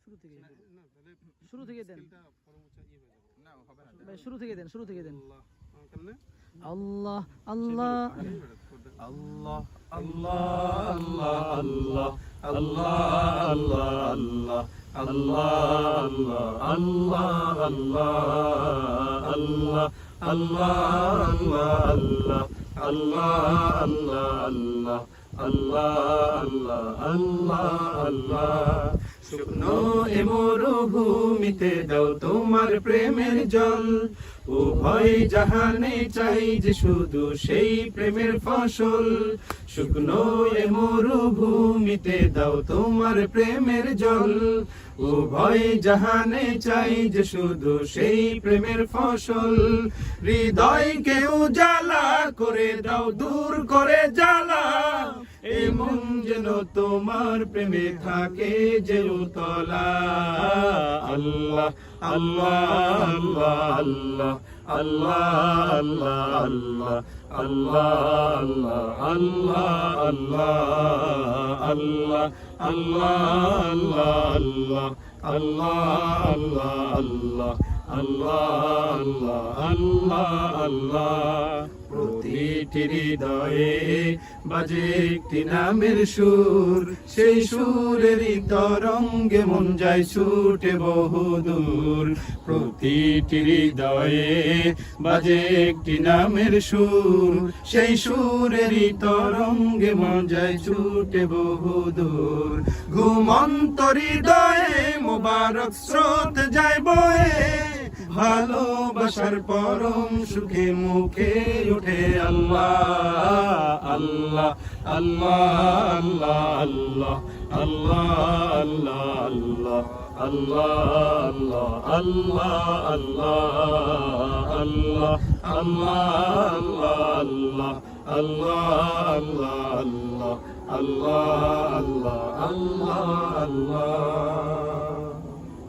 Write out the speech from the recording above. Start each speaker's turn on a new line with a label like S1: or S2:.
S1: শুরু থেকে
S2: না তাহলে
S1: শুরু থেকে দেন
S2: স্কেলটা পরবর্তী হয়ে যাবে
S3: না হবে না
S1: ভাই, শুরু থেকে দেন, শুরু থেকে দেন।
S2: কেমনে
S1: আল্লাহ আল্লাহ
S3: আল্লাহ আল্লাহ আল্লাহ আল্লাহ আল্লাহ আল্লাহ আল্লাহ আল্লাহ আল্লাহ আল্লাহ আল্লাহ আল্লাহ শুকনো এ মরুভূমিতে দাও তোমার প্রেমের জল উভয় জাহানে চাই যে শুধু সেই প্রেমের ফসল শুকনো এ মরুভূমিতে দাও তোমার প্রেমের জল উভয় জাহানে চাই যে শুধু সেই প্রেমের ফসল হৃদয়কে উজালা করে দাও দূর করে জ্বালা এ মন যেন তোমার প্রেমে থাকে যে উতলা আল্লাহ আল্লাহ আল্লাহ আল্লাহ আল্লাহ আল্লাহ আল্লাহ আল্লাহ আল্লাহ আল্লাহ আল্লাহ আল্লাহ আল্লাহ আল্লাহ প্রতিটি হৃদয়ে বাজে একটি নামের সুর সেই সুরেরই তরঙ্গে মন যায় ছুটে বহুদূর প্রতিটি হৃদয়ে বাজে একটি নামের সুর সেই সুরেরই তরঙ্গে মন যায় ছুটে বহুদূর ঘুমন্ত হৃদয়ে মোবারক স্রোত যায় বয়ে ভালোবাসার পরম সুখে মুখে উঠে আল্লাহ আল্লাহ আল্লাহ আল্লাহ আল্লাহ আল্লাহ আল্লাহ আল্লাহ আল্লাহ আল্লাহ আল্লাহ আল্লাহ আল্লাহ আল্লাহ আল্লাহ আল্লাহ আল্লাহ